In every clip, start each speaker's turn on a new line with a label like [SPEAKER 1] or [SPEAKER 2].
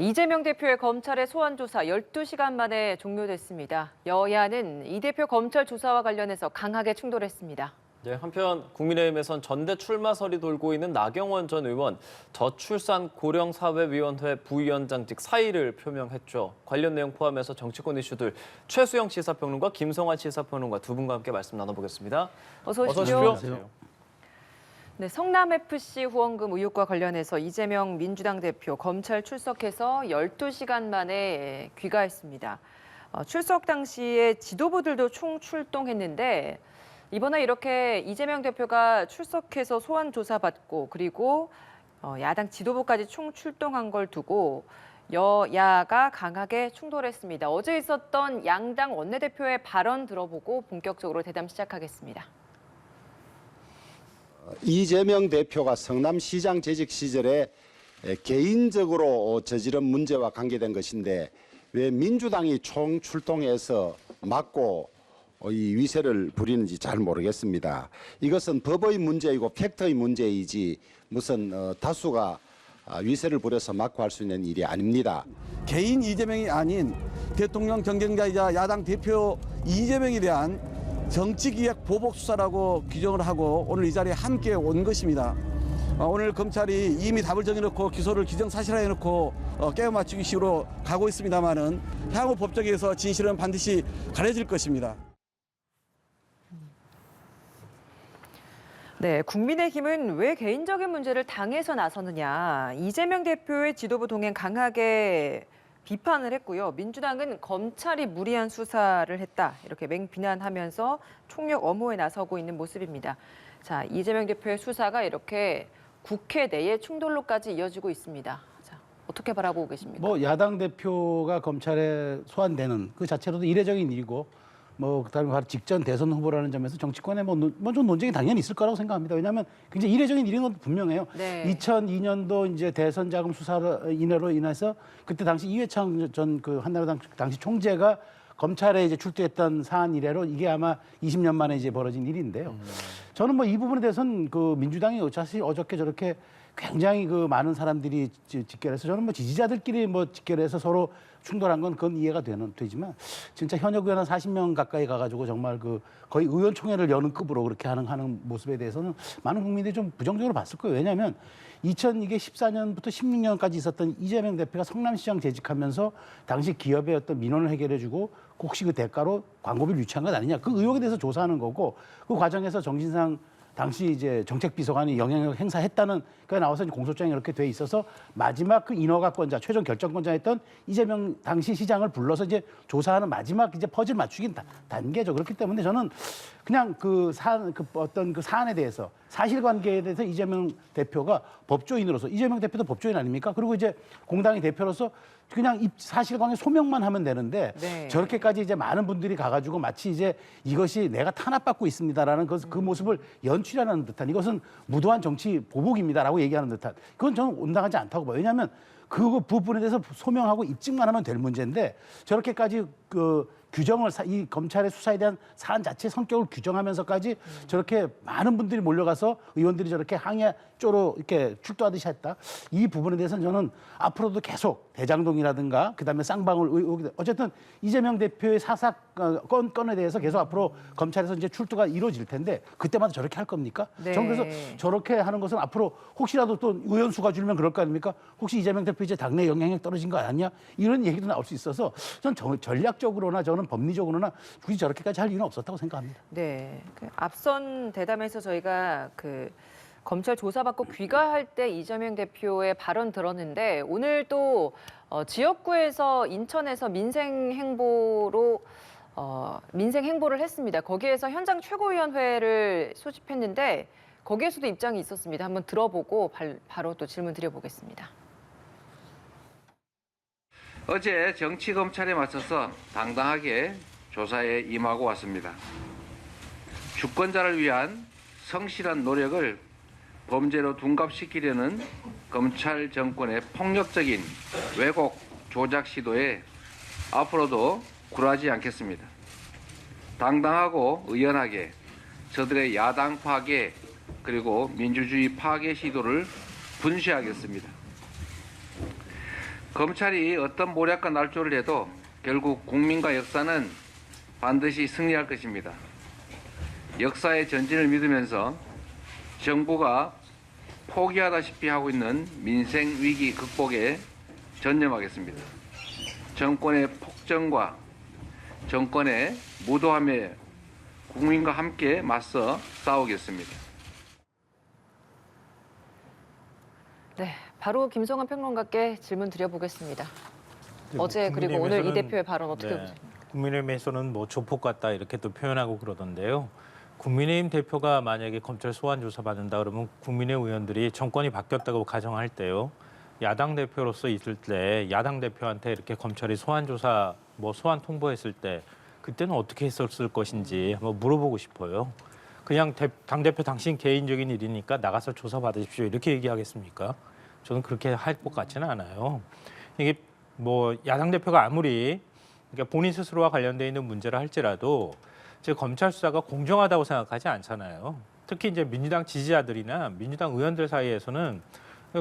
[SPEAKER 1] 이재명 대표의 검찰의 소환 조사 12시간 만에 종료됐습니다. 여야는 이 대표 검찰 조사와 관련해서 강하게 충돌했습니다.
[SPEAKER 2] 네, 한편 국민의힘에선 전대 출마설이 돌고 있는 나경원 전 의원 저출산 고령사회위원회 부위원장직 사의를 표명했죠. 관련 내용 포함해서 정치권 이슈들 최수영 시사평론가, 김성환 시사평론가 두 분과 함께 말씀 나눠보겠습니다.
[SPEAKER 1] 어서 오십시오.
[SPEAKER 2] 안녕하세요.
[SPEAKER 1] 네, 성남FC 후원금 의혹과 관련해서 이재명 민주당 대표 검찰 출석해서 12시간 만에 귀가했습니다. 출석 당시에 지도부들도 총출동했는데 이번에 이렇게 이재명 대표가 출석해서 소환 조사받고 그리고 야당 지도부까지 총출동한 걸 두고 여야가 강하게 충돌했습니다. 어제 있었던 양당 원내대표의 발언 들어보고 본격적으로 대담 시작하겠습니다.
[SPEAKER 3] 이재명 대표가 성남시장 재직 시절에 개인적으로 저지른 문제와 관계된 것인데 왜 민주당이 총출동해서 막고 이 위세를 부리는지 잘 모르겠습니다. 이것은 법의 문제이고 팩트의 문제이지 무슨 다수가 위세를 부려서 막고 할 수 있는 일이 아닙니다.
[SPEAKER 4] 개인 이재명이 아닌 대통령 경쟁자이자 야당 대표 이재명에 대한 정치기획 보복 수사라고 규정을 하고 오늘 이 자리에 함께 온 것입니다. 오늘 검찰이 이미 답을 정해놓고 기소를 기정사실화해놓고 깨워 맞추기 식으로 가고 있습니다만은 향후 법정에서 진실은 반드시 가려질 것입니다.
[SPEAKER 1] 네, 국민의힘은 왜 개인적인 문제를 당에서 나서느냐. 이재명 대표의 지도부 동행 강하게 비판을 했고요. 민주당은 검찰이 무리한 수사를 했다. 이렇게 맹비난하면서 총력 엄호에 나서고 있는 모습입니다. 자, 이재명 대표의 수사가 이렇게 국회 내의 충돌로까지 이어지고 있습니다. 자, 어떻게 바라보고 계십니까?
[SPEAKER 5] 뭐 야당 대표가 검찰에 소환되는 그 자체로도 이례적인 일이고 그다음에 바로 직전 대선 후보라는 점에서 정치권에 좀 논쟁이 당연히 있을 거라고 생각합니다. 왜냐하면 굉장히 이례적인 일인 것도 분명해요.
[SPEAKER 1] 네.
[SPEAKER 5] 2002년도 이제 대선 자금 수사 인해로 인해서 그때 당시 이회창 전 그 한나라당 당시 총재가 검찰에 이제 출두했던 사안 이래로 이게 아마 20년 만에 이제 벌어진 일인데요. 저는 뭐 이 부분에 대해서는 그 민주당이 사실 어저께 저렇게 굉장히 그 많은 사람들이 직결해서 저는 뭐 지지자들끼리 뭐 직결해서 서로 충돌한 건 그건 이해가 되지만 진짜 현역 의원 한 40명 가까이 가가지고 정말 그 거의 의원총회를 여는 급으로 그렇게 하는 모습에 대해서는 많은 국민들이 좀 부정적으로 봤을 거예요. 왜냐하면 2014년부터 16년까지 있었던 이재명 대표가 성남시장 재직하면서 당시 기업의 어떤 민원을 해결해주고 혹시 그 대가로 광고비를 유치한 것 아니냐 그 의혹에 대해서 조사하는 거고 그 과정에서 정진상 당시 이제 정책비서관이 영향력 행사했다는 그 나와서 공소장이 이렇게 돼 있어서 마지막 그 인허가권자, 최종 결정권자였던 이재명 당시 시장을 불러서 이제 조사하는 마지막 이제 퍼즐 맞추기 단계죠. 그렇기 때문에 저는 그냥 어떤 그 사안에 대해서 사실관계에 대해서 이재명 대표가 법조인으로서 이재명 대표도 법조인 아닙니까? 그리고 이제 공당의 대표로서 그냥 사실관계 소명만 하면 되는데
[SPEAKER 1] 네.
[SPEAKER 5] 저렇게까지 이제 많은 분들이 가가지고 마치 이제 이것이 내가 탄압받고 있습니다라는 그 모습을 연출하는 듯한 이것은 무도한 정치 보복입니다라고 얘기하는 듯한 그건 저는 온당하지 않다고 봐요. 왜냐하면 그 부분에 대해서 소명하고 입증만 하면 될 문제인데 저렇게까지 규정을 이 검찰의 수사에 대한 사안 자체 성격을 규정하면서까지 저렇게 많은 분들이 몰려가서 의원들이 저렇게 항의 쪼로 이렇게 출두하듯이 했다. 이 부분에 대해서는 저는 앞으로도 계속 대장동이라든가 그다음에 쌍방울 의혹이 어쨌든 이재명 대표의 사사 건에 대해서 계속 앞으로 검찰에서 이제 출두가 이루어질 텐데 그때마다 저렇게 할 겁니까?
[SPEAKER 1] 네.
[SPEAKER 5] 저는 그래서 저렇게 하는 것은 앞으로 혹시라도 또 의원 수가 줄면 그럴 거 아닙니까? 혹시 이재명 대표 이제 당내 영향력 떨어진 거 아니냐? 이런 얘기도 나올 수 있어서 저는 전략적으로나 저는 법리적으로나 굳이 저렇게까지 할 이유는 없었다고 생각합니다.
[SPEAKER 1] 네, 앞선 대담에서 저희가 검찰 조사받고 귀가할 때 이재명 대표의 발언 들었는데 오늘 또 지역구에서 인천에서 민생 행보를 했습니다. 거기에서 현장 최고위원회를 소집했는데 거기에서도 입장이 있었습니다. 한번 들어보고 바로 또 질문 드려보겠습니다.
[SPEAKER 6] 어제 정치검찰에 맞서서 당당하게 조사에 임하고 왔습니다. 주권자를 위한 성실한 노력을 범죄로 둔갑시키려는 검찰 정권의 폭력적인 왜곡, 조작 시도에 앞으로도 굴하지 않겠습니다. 당당하고 의연하게 저들의 야당 파괴 그리고 민주주의 파괴 시도를 분쇄하겠습니다. 검찰이 어떤 모략과 날조를 해도 결국 국민과 역사는 반드시 승리할 것입니다. 역사의 전진을 믿으면서 정부가 포기하다시피 하고 있는 민생 위기 극복에 전념하겠습니다. 정권의 폭정과 정권의 무도함에 국민과 함께 맞서 싸우겠습니다.
[SPEAKER 1] 네, 바로 김성환 평론가께 질문 드려보겠습니다. 어제 그리고 오늘 이 대표의 발언 어떻게 보세요?
[SPEAKER 7] 국민의힘에서는 뭐 조폭 같다 이렇게 또 표현하고 그러던데요. 국민의힘 대표가 만약에 검찰 소환 조사 받는다 그러면 국민의힘 의원들이 정권이 바뀌었다고 가정할 때요. 야당 대표로서 있을 때 야당 대표한테 이렇게 검찰이 소환 조사 뭐 소환 통보했을 때 그때는 어떻게 했었을 것인지 한번 물어보고 싶어요. 그냥 당대표 당신 개인적인 일이니까 나가서 조사 받으십시오 이렇게 얘기하겠습니까? 저는 그렇게 할 것 같지는 않아요. 이게 뭐 야당 대표가 아무리 그러니까 본인 스스로와 관련돼 있는 문제라 할지라도 제 검찰 수사가 공정하다고 생각하지 않잖아요. 특히 이제 민주당 지지자들이나 민주당 의원들 사이에서는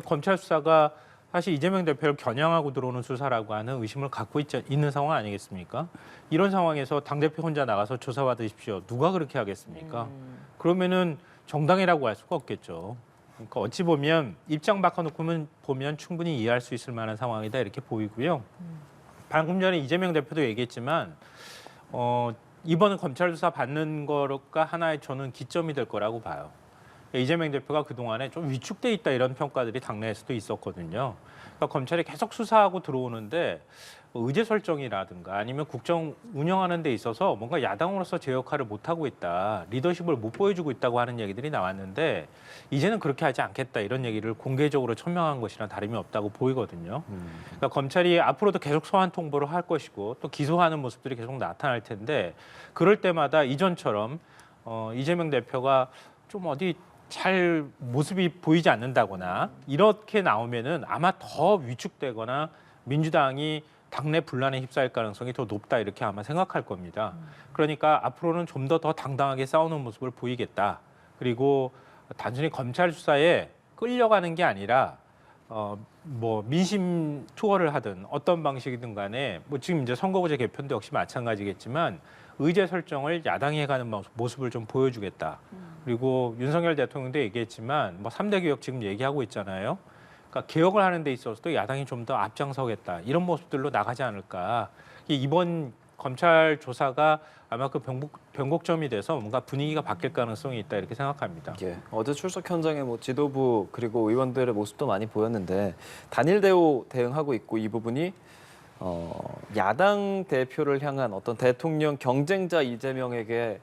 [SPEAKER 7] 검찰 수사가 사실 이재명 대표를 겨냥하고 들어오는 수사라고 하는 의심을 갖고 있는 상황 아니겠습니까? 이런 상황에서 당대표 혼자 나가서 조사받으십시오. 누가 그렇게 하겠습니까? 그러면은 정당이라고 할 수가 없겠죠. 그러니까 어찌 보면 입장 바꿔놓고 보면 충분히 이해할 수 있을 만한 상황이다 이렇게 보이고요. 방금 전에 이재명 대표도 얘기했지만 이번 검찰 수사 받는 거가 하나의 저는 기점이 될 거라고 봐요. 이재명 대표가 그동안에 좀 위축돼 있다 이런 평가들이 당내에서도 있었거든요. 그러니까 검찰이 계속 수사하고 들어오는데 의제 설정이라든가 아니면 국정 운영하는 데 있어서 뭔가 야당으로서 제 역할을 못하고 있다. 리더십을 못 보여주고 있다고 하는 얘기들이 나왔는데 이제는 그렇게 하지 않겠다 이런 얘기를 공개적으로 천명한 것이랑 다름이 없다고 보이거든요. 그러니까 검찰이 앞으로도 계속 소환 통보를 할 것이고 또 기소하는 모습들이 계속 나타날 텐데 그럴 때마다 이전처럼 이재명 대표가 좀 어디 잘 모습이 보이지 않는다거나 이렇게 나오면은 아마 더 위축되거나 민주당이 당내 분란에 휩싸일 가능성이 더 높다 이렇게 아마 생각할 겁니다. 그러니까 앞으로는 좀 더 당당하게 싸우는 모습을 보이겠다. 그리고 단순히 검찰 수사에 끌려가는 게 아니라 뭐 민심 투어를 하든 어떤 방식이든 간에 뭐 지금 이제 선거구제 개편도 역시 마찬가지겠지만 의제 설정을 야당이 해가는 모습을 좀 보여주겠다. 그리고 윤석열 대통령도 얘기했지만 뭐 3대 개혁 지금 얘기하고 있잖아요. 그러니까 개혁을 하는 데 있어서도 야당이 좀 더 앞장서겠다. 이런 모습들로 나가지 않을까. 이번 검찰 조사가 아마 그 변곡점이 돼서 뭔가 분위기가 바뀔 가능성이 있다 이렇게 생각합니다.
[SPEAKER 2] 예, 어제 출석 현장에 뭐 지도부 그리고 의원들의 모습도 많이 보였는데 단일 대우 대응하고 있고 이 부분이 야당 대표를 향한 어떤 대통령 경쟁자 이재명에게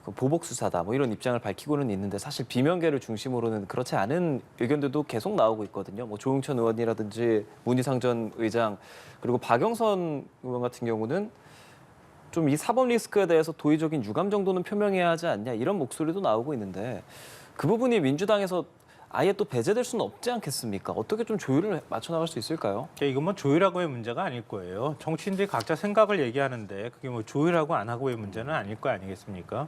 [SPEAKER 2] 그 보복 수사다 뭐 이런 입장을 밝히고는 있는데 사실 비명계를 중심으로는 그렇지 않은 의견들도 계속 나오고 있거든요. 뭐 조응천 의원이라든지 문희상 전 의장 그리고 박영선 의원 같은 경우는 좀 이 사법 리스크에 대해서 도의적인 유감 정도는 표명해야 하지 않냐 이런 목소리도 나오고 있는데 그 부분이 민주당에서 아예 또 배제될 수는 없지 않겠습니까? 어떻게 좀 조율을 맞춰 나갈 수 있을까요?
[SPEAKER 7] 이건 뭐 조율하고의 문제가 아닐 거예요. 정치인들이 각자 생각을 얘기하는데 그게 뭐 조율하고 안 하고의 문제는 아닐 거 아니겠습니까?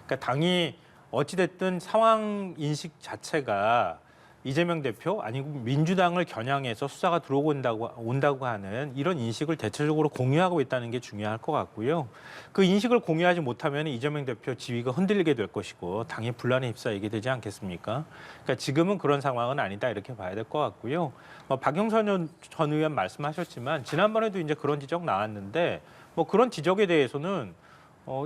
[SPEAKER 7] 그러니까 당이 어찌됐든 상황 인식 자체가 이재명 대표 아니고 민주당을 겨냥해서 수사가 온다고 하는 이런 인식을 대체적으로 공유하고 있다는 게 중요할 것 같고요. 그 인식을 공유하지 못하면 이재명 대표 지위가 흔들리게 될 것이고 당의 분란에 휩싸이게 되지 않겠습니까? 그러니까 지금은 그런 상황은 아니다 이렇게 봐야 될 것 같고요. 박영선 전 의원 말씀하셨지만 지난번에도 이제 그런 지적 나왔는데 뭐 그런 지적에 대해서는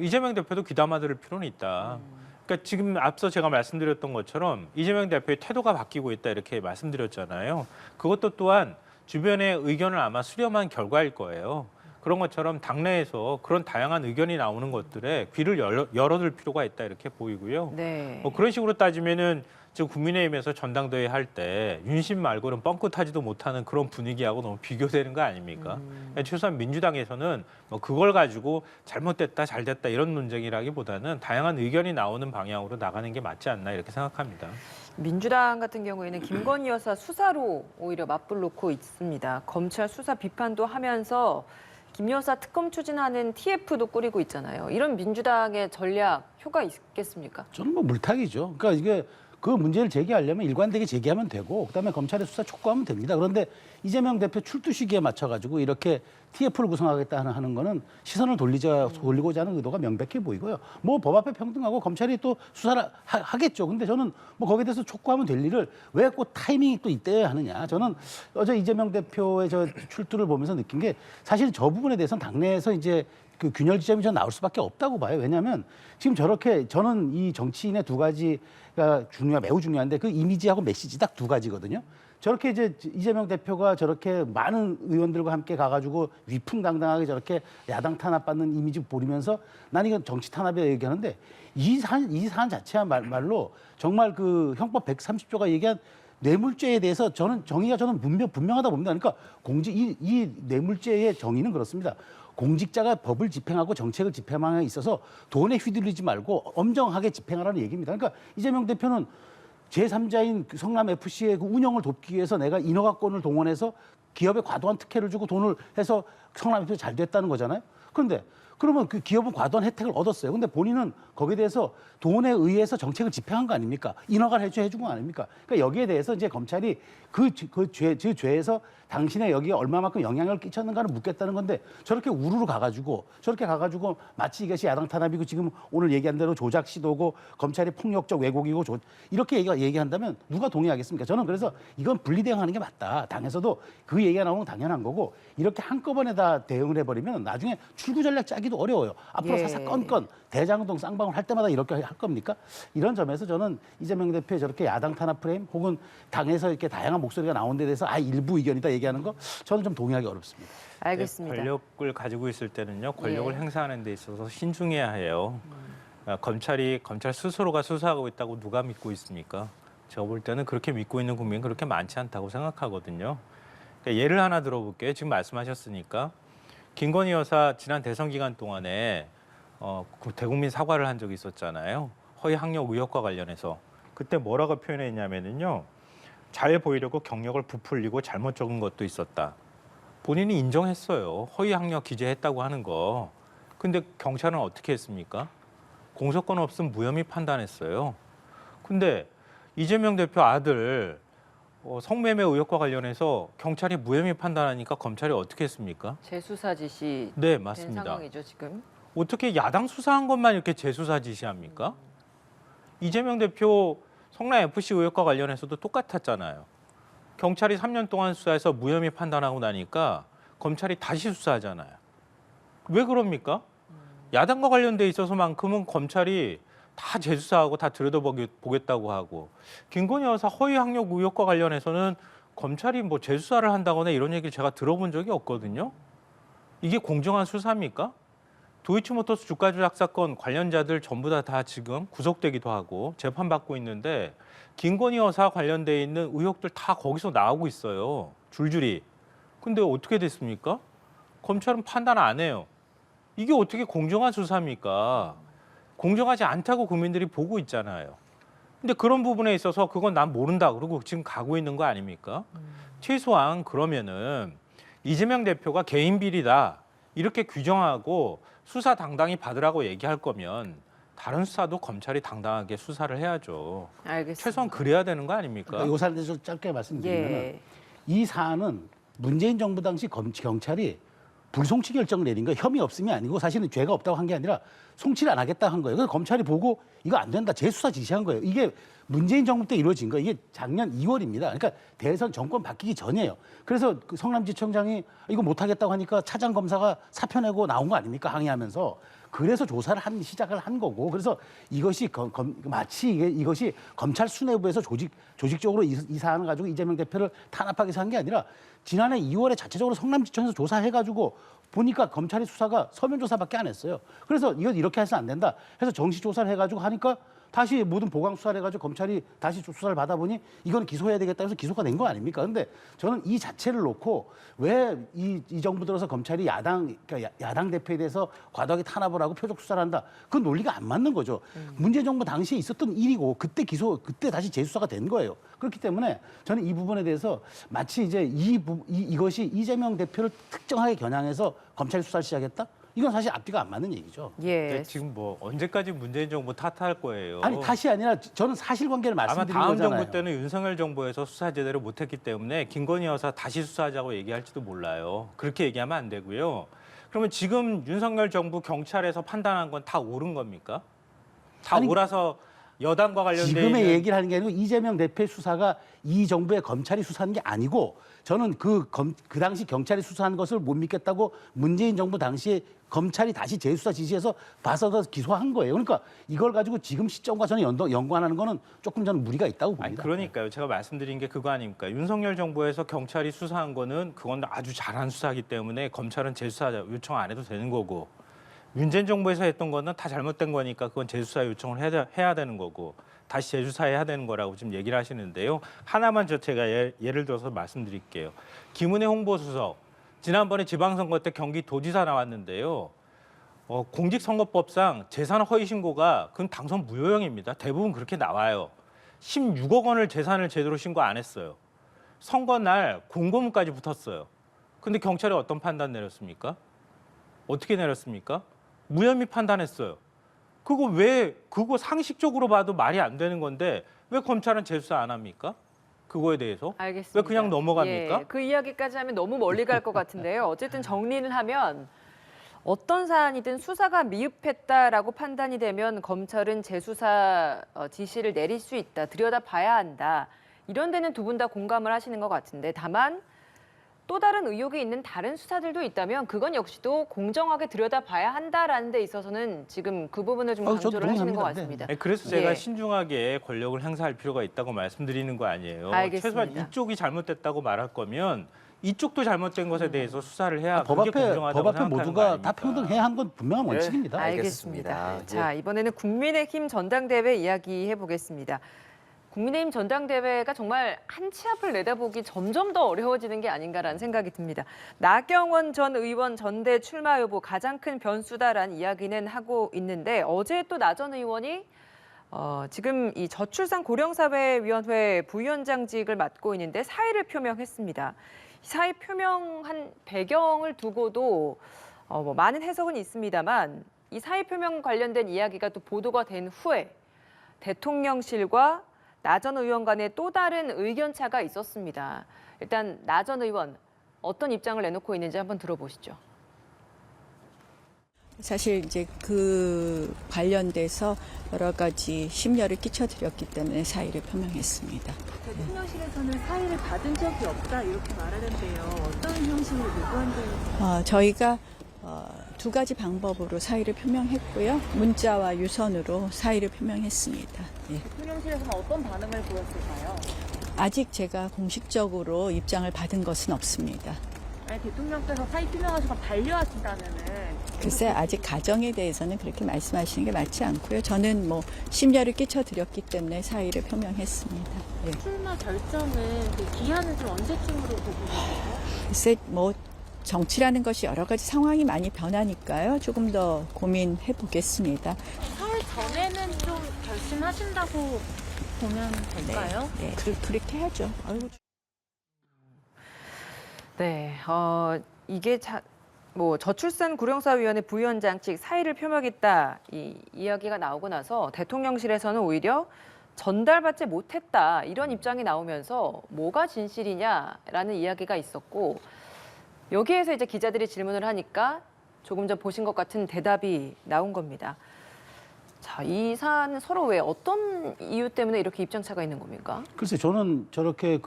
[SPEAKER 7] 이재명 대표도 귀담아 들을 필요는 있다. 그러니까 지금 앞서 제가 말씀드렸던 것처럼 이재명 대표의 태도가 바뀌고 있다 이렇게 말씀드렸잖아요. 그것도 또한 주변의 의견을 아마 수렴한 결과일 거예요. 그런 것처럼 당내에서 그런 다양한 의견이 나오는 것들에 귀를 열어둘 필요가 있다 이렇게 보이고요.
[SPEAKER 1] 네.
[SPEAKER 7] 그런 식으로 따지면은 지금 국민의힘에서 전당대회 할 때 윤심 말고는 뻥끗하지도 못하는 그런 분위기하고 너무 비교되는 거 아닙니까? 최소한 민주당에서는 뭐 그걸 가지고 잘못됐다, 잘됐다 이런 논쟁이라기보다는 다양한 의견이 나오는 방향으로 나가는 게 맞지 않나 이렇게 생각합니다.
[SPEAKER 1] 민주당 같은 경우에는 김건희 여사 수사로 오히려 맞불 놓고 있습니다. 검찰 수사 비판도 하면서 김 여사 특검 추진하는 TF도 꾸리고 있잖아요. 이런 민주당의 전략 효과 있겠습니까?
[SPEAKER 5] 저는 뭐 물타기죠. 그러니까 이게 그 문제를 제기하려면 일관되게 제기하면 되고 그다음에 검찰에 수사 촉구하면 됩니다. 그런데 이재명 대표 출두 시기에 맞춰가지고 이렇게 TF를 구성하겠다 하는 거는 시선을 돌리고자 하는 의도가 명백해 보이고요. 뭐 법 앞에 평등하고 검찰이 또 수사를 하겠죠. 근데 저는 뭐 거기에 대해서 촉구하면 될 일을 왜 꼭 타이밍이 또 이때야 하느냐. 저는 어제 이재명 대표의 저 출두를 보면서 느낀 게 사실 저 부분에 대해서는 당내에서 이제 그 균열 지점이 전 나올 수밖에 없다고 봐요. 왜냐하면 지금 저렇게 저는 이 정치인의 두 가지가 매우 중요한데 그 이미지하고 메시지 딱 두 가지거든요. 저렇게 이제 이재명 대표가 저렇게 많은 의원들과 함께 가가지고 위풍당당하게 저렇게 야당 탄압받는 이미지 보이면서 난 이건 정치 탄압이라 얘기하는데 이 사안 자체야말로 정말 그 형법 130조가 얘기한 뇌물죄에 대해서 저는 분명하다 봅니다. 그러니까 이 뇌물죄의 정의는 그렇습니다. 공직자가 법을 집행하고 정책을 집행함에 있어서 돈에 휘둘리지 말고 엄정하게 집행하라는 얘기입니다. 그러니까 이재명 대표는 제3자인 성남FC의 그 운영을 돕기 위해서 내가 인허가권을 동원해서 기업에 과도한 특혜를 주고 돈을 해서 성남FC 잘 됐다는 거잖아요. 그런데 그러면 그 기업은 과도한 혜택을 얻었어요. 근데 본인은 거기에 대해서 돈에 의해서 정책을 집행한 거 아닙니까? 인허가를 해준 거 아닙니까? 그러니까 여기에 대해서 이제 검찰이 그 죄에서 당신의 여기에 얼마만큼 영향을 끼쳤는가를 묻겠다는 건데 저렇게 우르르 가가지고 마치 이것이 야당 탄압이고 지금 오늘 얘기한 대로 조작 시도고 검찰이 폭력적 왜곡이고 이렇게 얘기한다면 누가 동의하겠습니까? 저는 그래서 이건 분리대응하는 게 맞다. 당에서도 그 얘기가 나오는 건 당연한 거고 이렇게 한꺼번에 다 대응을 해버리면 나중에 출구 전략 짜기도 어려워요. 앞으로
[SPEAKER 1] 예.
[SPEAKER 5] 사사건건 대장동 쌍방울 할 때마다 이렇게 할 겁니까? 이런 점에서 저는 이재명 대표의 저렇게 야당 탄압 프레임 혹은 당에서 이렇게 다양한 목소리가 나온 데 대해서 일부 의견이다 얘기하는 거 저는 좀 동의하기 어렵습니다.
[SPEAKER 1] 알겠습니다.
[SPEAKER 7] 권력을 가지고 있을 때는요, 권력을
[SPEAKER 1] 예.
[SPEAKER 7] 행사하는 데 있어서 신중해야 해요. 검찰 스스로가 수사하고 있다고 누가 믿고 있습니까? 제가 볼 때는 그렇게 믿고 있는 국민은 그렇게 많지 않다고 생각하거든요. 그러니까 예를 하나 들어볼게요. 지금 말씀하셨으니까 김건희 여사 지난 대선 기간 동안에 그 대국민 사과를 한 적이 있었잖아요. 허위 학력 의혹과 관련해서 그때 뭐라고 표현했냐면요. 잘 보이려고 경력을 부풀리고 잘못 적은 것도 있었다. 본인이 인정했어요. 허위 학력 기재했다고 하는 거. 근데 경찰은 어떻게 했습니까? 공소권 없음 무혐의 판단했어요. 근데 이재명 대표 아들 성매매 의혹과 관련해서 경찰이 무혐의 판단하니까 검찰이 어떻게 했습니까?
[SPEAKER 1] 재수사 지시
[SPEAKER 7] 네,
[SPEAKER 1] 된
[SPEAKER 7] 맞습니다.
[SPEAKER 1] 상황이죠 지금.
[SPEAKER 7] 어떻게 야당 수사한 것만 이렇게 재수사 지시합니까? 이재명 대표 성남FC 의혹과 관련해서도 똑같았잖아요. 경찰이 3년 동안 수사해서 무혐의 판단하고 나니까 검찰이 다시 수사하잖아요. 왜 그럽니까? 야당과 관련돼 있어서만큼은 검찰이 다 재수사하고 다 들여다보겠다고 하고 김건희 여사 허위 학력 의혹과 관련해서는 검찰이 뭐 재수사를 한다거나 이런 얘기를 제가 들어본 적이 없거든요. 이게 공정한 수사입니까? 도이치모터스 주가 조작 사건 관련자들 전부 다 지금 구속되기도 하고 재판받고 있는데 김건희 여사 관련돼 있는 의혹들 다 거기서 나오고 있어요. 줄줄이. 근데 어떻게 됐습니까? 검찰은 판단 안 해요. 이게 어떻게 공정한 수사입니까? 공정하지 않다고 국민들이 보고 있잖아요. 근데 그런 부분에 있어서 그건 난 모른다 그러고 지금 가고 있는 거 아닙니까? 최소한 그러면은 이재명 대표가 개인 비리다 이렇게 규정하고 수사 당당히 받으라고 얘기할 거면 다른 수사도 검찰이 당당하게 수사를 해야죠.
[SPEAKER 1] 알겠습니다.
[SPEAKER 7] 최소한 그래야 되는 거 아닙니까?
[SPEAKER 5] 이 사안에 대해서 짧게 말씀드리면
[SPEAKER 1] 예.
[SPEAKER 5] 이 사안은 문재인 정부 당시 경찰이 불송치 결정을 내린 거 혐의 없음이 아니고 사실은 죄가 없다고 한 게 아니라 송치를 안 하겠다 한 거예요. 그래서 검찰이 보고 이거 안 된다 재수사 지시한 거예요. 이게 문재인 정부 때 이루어진 거예요. 이게 작년 2월입니다. 그러니까 대선 정권 바뀌기 전이에요. 그래서 그 성남지청장이 이거 못 하겠다고 하니까 차장 검사가 사표 내고 나온 거 아닙니까? 항의하면서. 그래서 조사를 시작을 한 거고 그래서 이것이 마치 이것이 검찰 수뇌부에서 조직적으로 이 사안을 가지고 이재명 대표를 탄압하기 위해서 한 게 아니라 지난해 2월에 자체적으로 성남지청에서 조사해가지고 보니까 검찰의 수사가 서면 조사밖에 안 했어요. 그래서 이건 이렇게 해서 안 된다. 해서 정식 조사를 해가지고 하니까 다시 모든 보강 수사를 해가지고 검찰이 다시 수사를 받아보니 이건 기소해야 되겠다 해서 기소가 된 거 아닙니까? 근데 저는 이 자체를 놓고 왜 이 정부 들어서 검찰이 야당 대표에 대해서 과도하게 탄압을 하고 표적 수사를 한다. 그 논리가 안 맞는 거죠. 문재인 정부 당시에 있었던 일이고 그때 다시 재수사가 된 거예요. 그렇기 때문에 저는 이 부분에 대해서 마치 이제 이것이 이재명 대표를 특정하게 겨냥해서 검찰 수사를 시작했다? 이건 사실 앞뒤가 안 맞는 얘기죠.
[SPEAKER 1] 예.
[SPEAKER 7] 근데 지금 뭐 언제까지 문재인 정부 탓할 거예요?
[SPEAKER 5] 아니 탓이 아니라 저는 사실관계를
[SPEAKER 7] 아마
[SPEAKER 5] 말씀드린
[SPEAKER 7] 다음
[SPEAKER 5] 거잖아요.
[SPEAKER 7] 정부 때는 윤석열 정부에서 수사 제대로 못했기 때문에 김건희 여사 다시 수사하자고 얘기할지도 몰라요. 그렇게 얘기하면 안 되고요. 그러면 지금 윤석열 정부 경찰에서 판단한 건 다 옳은 겁니까? 다
[SPEAKER 5] 아니,
[SPEAKER 7] 옳아서 여당과 관련된
[SPEAKER 5] 지금의 얘기를 하는 게 아니고 이재명 대표의 수사가 이 정부의 검찰이 수사한 게 아니고 저는 그 당시 경찰이 수사한 것을 못 믿겠다고 문재인 정부 당시에 검찰이 다시 재수사 지시해서 봐서 기소한 거예요. 그러니까 이걸 가지고 지금 시점과 저는 연관하는 거는 조금 저는 무리가 있다고 봅니다.
[SPEAKER 7] 아니 그러니까요. 제가 말씀드린 게 그거 아닙니까? 윤석열 정부에서 경찰이 수사한 거는 그건 아주 잘한 수사이기 때문에 검찰은 재수사 요청 안 해도 되는 거고 문재인 정부에서 했던 거는 다 잘못된 거니까 그건 재수사 요청을 해야 되는 거고 다시 재수사해야 되는 거라고 지금 얘기를 하시는데요. 하나만 제가 예를 들어서 말씀드릴게요. 김은혜 홍보수석 지난번에 지방선거 때 경기도지사 나왔는데요. 공직선거법상 재산 허위 신고가 그건 당선 무효형입니다. 대부분 그렇게 나와요. 16억 원을 재산을 제대로 신고 안 했어요. 선거 날 공고문까지 붙었어요. 근데 경찰이 어떤 판단 내렸습니까? 어떻게 내렸습니까? 무혐의 판단했어요. 그거 상식적으로 봐도 말이 안 되는 건데 왜 검찰은 재수사 안 합니까? 그거에 대해서?
[SPEAKER 1] 알겠습니다.
[SPEAKER 7] 왜 그냥 넘어갑니까?
[SPEAKER 1] 예, 그 이야기까지 하면 너무 멀리 갈 것 같은데요. 어쨌든 정리를 하면 어떤 사안이든 수사가 미흡했다라고 판단이 되면 검찰은 재수사 지시를 내릴 수 있다. 들여다봐야 한다. 이런 데는 두 분 다 공감을 하시는 것 같은데 다만 또 다른 의혹이 있는 다른 수사들도 있다면 그건 역시도 공정하게 들여다봐야 한다라는 데 있어서는 지금 그 부분을 좀
[SPEAKER 5] 저도
[SPEAKER 1] 강조를 하시는 것
[SPEAKER 5] 동의합니다.
[SPEAKER 1] 같습니다.
[SPEAKER 7] 네, 그래서 제가
[SPEAKER 1] 예.
[SPEAKER 7] 신중하게 권력을 행사할 필요가 있다고 말씀드리는 거 아니에요.
[SPEAKER 1] 알겠습니다.
[SPEAKER 7] 최소한 이쪽이 잘못됐다고 말할 거면 이쪽도 잘못된 것에 대해서 수사를 해야
[SPEAKER 5] 법
[SPEAKER 7] 그게
[SPEAKER 5] 앞에
[SPEAKER 7] 공정하다고
[SPEAKER 5] 법 앞에
[SPEAKER 7] 생각하는 거
[SPEAKER 5] 모두가 다
[SPEAKER 7] 아닙니까?
[SPEAKER 5] 평등해야 하는 건 분명한
[SPEAKER 8] 네.
[SPEAKER 5] 원칙입니다.
[SPEAKER 1] 알겠습니다.
[SPEAKER 8] 예.
[SPEAKER 1] 자, 이번에는 국민의힘 전당대회 이야기해 보겠습니다. 국민의힘 전당대회가 정말 한 치 앞을 내다보기 점점 더 어려워지는 게 아닌가라는 생각이 듭니다. 나경원 전 의원 전대 출마 여부 가장 큰 변수다라는 이야기는 하고 있는데 어제 또 나 전 의원이 지금 이 저출산 고령사회위원회 부위원장직을 맡고 있는데 사의를 표명했습니다. 사의 표명한 배경을 두고도 뭐 많은 해석은 있습니다만 이 사의 표명 관련된 이야기가 또 보도가 된 후에 대통령실과 나 전 의원 간에 또 다른 의견 차가 있었습니다. 일단 나 전 의원 어떤 입장을 내놓고 있는지 한번 들어보시죠.
[SPEAKER 9] 사실 이제 그 관련돼서 여러 가지 심려를 끼쳐드렸기 때문에 사의를 표명했습니다.
[SPEAKER 10] 대통령실에서는 사의를 받은 적이 없다 이렇게 말하는데요. 어떤 형식으로 요구한 적이
[SPEAKER 9] 저희가 두 가지 방법으로 사의를 표명했고요. 문자와 유선으로 사의를 표명했습니다. 예.
[SPEAKER 10] 대통령실에서는 어떤 반응을 보였을까요?
[SPEAKER 9] 아직 제가 공식적으로 입장을 받은 것은 없습니다.
[SPEAKER 10] 아니 대통령께서 사의 표명하셔서 반려하신다면은
[SPEAKER 9] 글쎄 아직 가정에 대해서는 그렇게 말씀하시는 게 맞지 않고요. 저는 뭐 심려를 끼쳐드렸기 때문에 사의를 표명했습니다. 예.
[SPEAKER 10] 출마 결정은 그 기한은 좀 언제쯤으로 보고 계세요?
[SPEAKER 9] 글쎄 뭐 정치라는 것이 여러 가지 상황이 많이 변하니까요. 조금 더 고민해 보겠습니다.
[SPEAKER 10] 사흘 전에는 좀 결심하신다고 보면 될까요?
[SPEAKER 9] 네, 그렇게 하죠. 아이고.
[SPEAKER 1] 네, 이게 뭐 저출산 고령사위원회 부위원장직 사의를 표명했다 이 이야기가 나오고 나서 대통령실에서는 오히려 전달받지 못했다 이런 입장이 나오면서 뭐가 진실이냐라는 이야기가 있었고 여기에서 이제 기자들이 질문을 하니까 조금 전 보신 것 같은 대답이 나온 겁니다. 자, 이 사안은 서로 왜 어떤 이유 때문에 이렇게 입장 차가 있는 겁니까?
[SPEAKER 5] 글쎄 저는 저렇게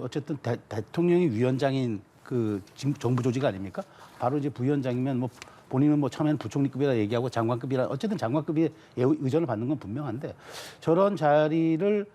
[SPEAKER 5] 어쨌든 대통령이 위원장인 정부 조직 아닙니까? 바로 이제 부위원장이면 뭐 본인은 뭐 처음에는 부총리급이라 얘기하고 장관급이라 어쨌든 장관급의 의전을 받는 건 분명한데 저런 자리를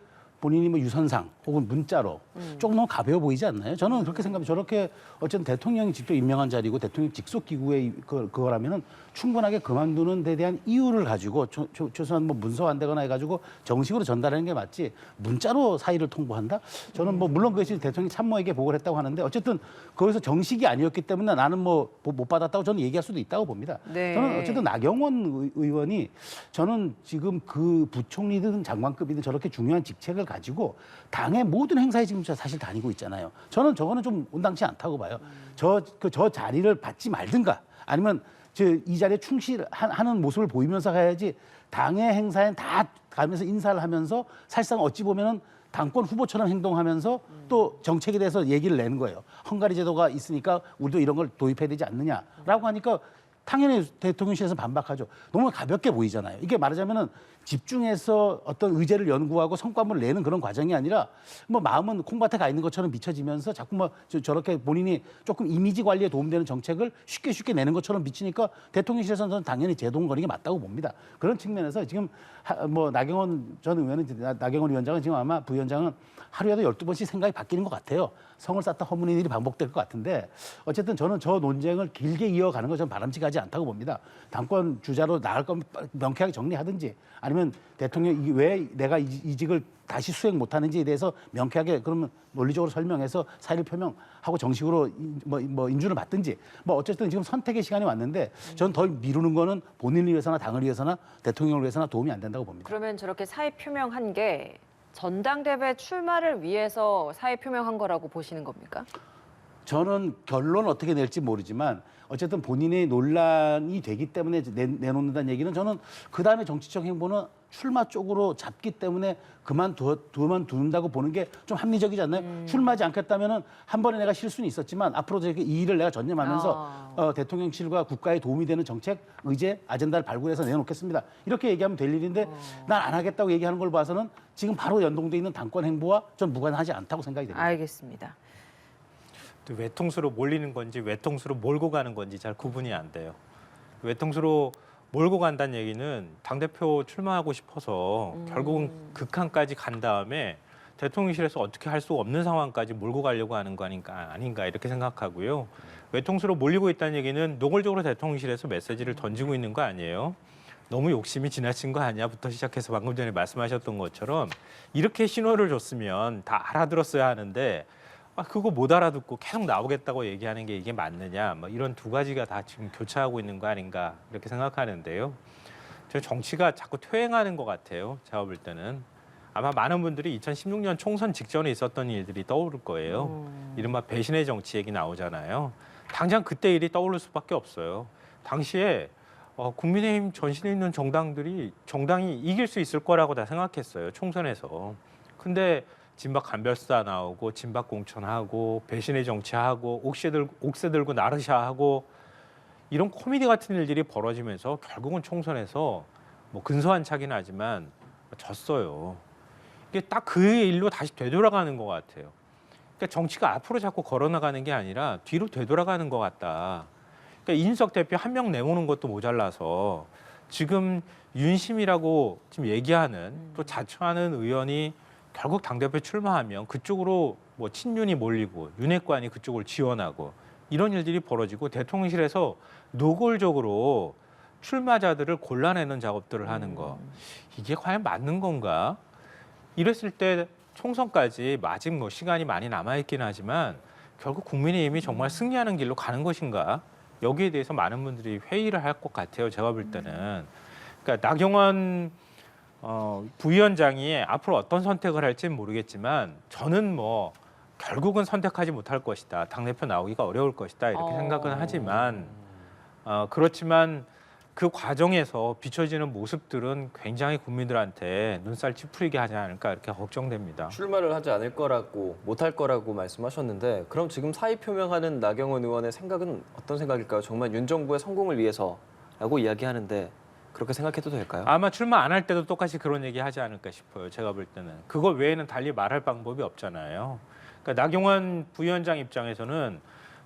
[SPEAKER 5] 본인이 뭐 유선상 혹은 문자로 조금 너무 가벼워 보이지 않나요? 저는 그렇게 생각합니다. 저렇게 어쨌든 대통령이 직접 임명한 자리고 대통령 직속 기구의 그거라면은 충분하게 그만두는 데 대한 이유를 가지고 최소한 뭐 문서화한다거나 해가지고 정식으로 전달하는 게 맞지 문자로 사의를 통보한다? 저는 뭐 물론 그것이 대통령이 참모에게 보고를 했다고 하는데 어쨌든 거기서 정식이 아니었기 때문에 나는 뭐 못 받았다고 저는 얘기할 수도 있다고 봅니다.
[SPEAKER 1] 네.
[SPEAKER 5] 저는 어쨌든 나경원 의원이 저는 지금 그 부총리든 장관급이든 저렇게 중요한 직책을 가지고 당의 모든 행사에 지금 사실 다니고 있잖아요. 저는 저거는 좀 온당치 않다고 봐요. 저 자리를 받지 말든가 아니면 이 자리에 충실하는 모습을 보이면서 가야지 당의 행사엔 다 가면서 인사를 하면서 사실상 어찌 보면은 당권 후보처럼 행동하면서 또 정책에 대해서 얘기를 내는 거예요. 헝가리 제도가 있으니까 우리도 이런 걸 도입해야 되지 않느냐라고 하니까 당연히 대통령실에서 반박하죠. 너무 가볍게 보이잖아요. 이게 말하자면은 집중해서 어떤 의제를 연구하고 성과물을 내는 그런 과정이 아니라 뭐 마음은 콩밭에 가 있는 것처럼 비춰지면서 자꾸 뭐 저렇게 본인이 조금 이미지 관리에 도움되는 정책을 쉽게 내는 것처럼 비치니까 대통령실에서는 당연히 제동거리는 게 맞다고 봅니다. 그런 측면에서 지금 뭐 나경원 전 의원은 나경원 위원장은 지금 아마 부위원장은 하루에도 12번씩 생각이 바뀌는 것 같아요. 성을 쌓다 허무는 일이 반복될 것 같은데 어쨌든 저는 저 논쟁을 길게 이어가는 건 좀 바람직하지 않다고 봅니다. 당권 주자로 나갈 거면 명쾌하게 정리하든지 아니면 대통령이 왜 내가 이직을 다시 수행 못하는지에 대해서 명쾌하게 그러면 논리적으로 설명해서 사의를 표명하고 정식으로 뭐 인준을 받든지 뭐 어쨌든 지금 선택의 시간이 왔는데 저는 더 미루는 거는 본인을 위해서나 당을 위해서나 대통령을 위해서나 도움이 안 된다고 봅니다.
[SPEAKER 1] 그러면 저렇게 사의 표명한 게 전당대회 출마를 위해서 사의 표명한 거라고 보시는 겁니까?
[SPEAKER 5] 저는 결론 어떻게 낼지 모르지만 어쨌든 본인의 논란이 되기 때문에 내놓는다는 얘기는 저는 그다음에 정치적 행보는 출마 쪽으로 잡기 때문에 그만둔다고 보는 게 좀 합리적이지 않나요? 출마하지 않겠다면은 한 번에 내가 실수는 있었지만 앞으로도 이 일을 내가 전념하면서 대통령실과 국가에 도움이 되는 정책, 의제, 아젠다를 발굴해서 내놓겠습니다. 이렇게 얘기하면 될 일인데 난 안 하겠다고 얘기하는 걸 봐서는 지금 바로 연동돼 있는 당권 행보와 좀 무관하지 않다고 생각이 됩니다.
[SPEAKER 1] 알겠습니다.
[SPEAKER 7] 외통수로 몰리는 건지 외통수로 몰고 가는 건지 잘 구분이 안 돼요. 외통수로 몰고 간다는 얘기는 당대표 출마하고 싶어서 결국은 극한까지 간 다음에 대통령실에서 어떻게 할 수 없는 상황까지 몰고 가려고 하는 거 아닌가 이렇게 생각하고요. 외통수로 몰리고 있다는 얘기는 노골적으로 대통령실에서 메시지를 던지고 있는 거 아니에요. 너무 욕심이 지나친 거 아니야부터 시작해서 방금 전에 말씀하셨던 것처럼 이렇게 신호를 줬으면 다 알아들었어야 하는데 그거 못 알아듣고 계속 나오겠다고 얘기하는 게 이게 맞느냐 뭐 이런 두 가지가 다 지금 교차하고 있는 거 아닌가 이렇게 생각하는데요. 저 정치가 자꾸 퇴행하는 것 같아요. 제가 볼 때는 아마 많은 분들이 2016년 총선 직전에 있었던 일들이 떠오를 거예요. 이른바 배신의 정치 얘기 나오잖아요. 당장 그때 일이 떠오를 수밖에 없어요. 당시에 국민의힘 전신에 있는 정당이 이길 수 있을 거라고 다 생각했어요. 총선에서. 근데 진박 간별사 나오고 진박 공천하고 배신의 정치하고 옥새 들고 나르샤하고 이런 코미디 같은 일들이 벌어지면서 결국은 총선에서 뭐 근소한 차긴 하지만 졌어요. 이게 딱 그 일로 다시 되돌아가는 것 같아요. 그러니까 정치가 앞으로 자꾸 걸어나가는 게 아니라 뒤로 되돌아가는 것 같다. 그러니까 이준석 대표 한 명 내모는 것도 모자라서 지금 윤심이라고 지금 얘기하는 또 자처하는 의원이 결국 당대표 출마하면 그쪽으로 뭐 친윤이 몰리고 윤핵관이 그쪽을 지원하고 이런 일들이 벌어지고 대통령실에서 노골적으로 출마자들을 골라내는 작업들을 하는 거 이게 과연 맞는 건가? 이랬을 때 총선까지 아직 뭐 시간이 많이 남아있긴 하지만 결국 국민의힘이 정말 승리하는 길로 가는 것인가? 여기에 대해서 많은 분들이 회의를 할 것 같아요. 제가 볼 때는. 그러니까 나경원 부위원장이 앞으로 어떤 선택을 할지는 모르겠지만 저는 뭐 결국은 선택하지 못할 것이다. 당대표 나오기가 어려울 것이다. 이렇게 생각은 하지만 그렇지만 그 과정에서 비춰지는 모습들은 굉장히 국민들한테 눈살 찌푸리게 하지 않을까 이렇게 걱정됩니다.
[SPEAKER 2] 출마를 하지 않을 거라고 못할 거라고 말씀하셨는데 그럼 지금 사의 표명하는 나경원 의원의 생각은 어떤 생각일까요? 정말 윤 정부의 성공을 위해서라고 이야기하는데 그렇게 생각해도 될까요?
[SPEAKER 7] 아마 출마 안 할 때도 똑같이 그런 얘기 하지 않을까 싶어요. 제가 볼 때는. 그거 외에는 달리 말할 방법이 없잖아요. 그러니까 나경원 부위원장 입장에서는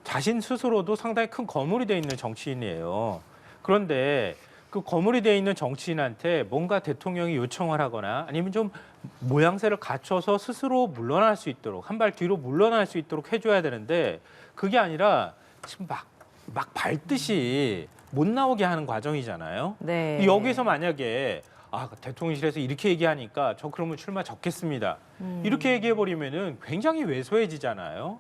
[SPEAKER 7] 자신 스스로도 상당히 큰 거물이 돼 있는 정치인이에요. 그런데 그 거물이 돼 있는 정치인한테 뭔가 대통령이 요청을 하거나 아니면 좀 모양새를 갖춰서 스스로 물러날 수 있도록 한 발 뒤로 물러날 수 있도록 해줘야 되는데 그게 아니라 지금 막 밟듯이 못 나오게 하는 과정이잖아요.
[SPEAKER 1] 네.
[SPEAKER 7] 여기서 만약에 대통령실에서 이렇게 얘기하니까 저 그러면 출마 적겠습니다. 이렇게 얘기해버리면은 굉장히 왜소해지잖아요.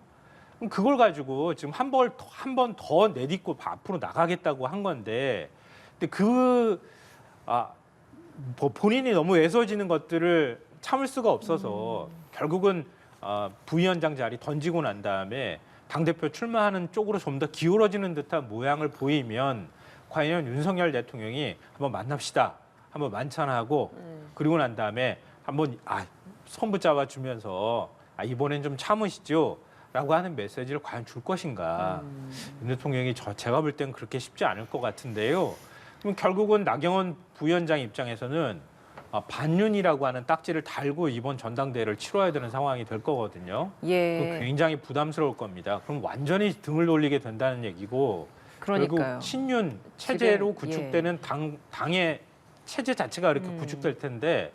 [SPEAKER 7] 그럼 그걸 가지고 지금 한 번 더 내딛고 앞으로 나가겠다고 한 건데, 근데 본인이 너무 왜소해지는 것들을 참을 수가 없어서 결국은 부위원장 자리 던지고 난 다음에 당대표 출마하는 쪽으로 좀 더 기울어지는 듯한 모양을 보이면 과연 윤석열 대통령이 한번 만납시다, 한번 만찬하고 그리고 난 다음에 한번 손 붙잡아 주면서 이번엔 좀 참으시죠 라고 하는 메시지를 과연 줄 것인가. 윤 대통령이 제가 볼 땐 그렇게 쉽지 않을 것 같은데요. 그럼 결국은 나경원 부위원장 입장에서는 반윤이라고 하는 딱지를 달고 이번 전당대회를 치러야 되는 상황이 될 거거든요.
[SPEAKER 1] 예.
[SPEAKER 7] 굉장히 부담스러울 겁니다. 그럼 완전히 등을 돌리게 된다는 얘기고
[SPEAKER 1] 그러니까요.
[SPEAKER 7] 결국 친윤 체제로
[SPEAKER 1] 지금,
[SPEAKER 7] 구축되는 당의 체제 자체가 이렇게 구축될 텐데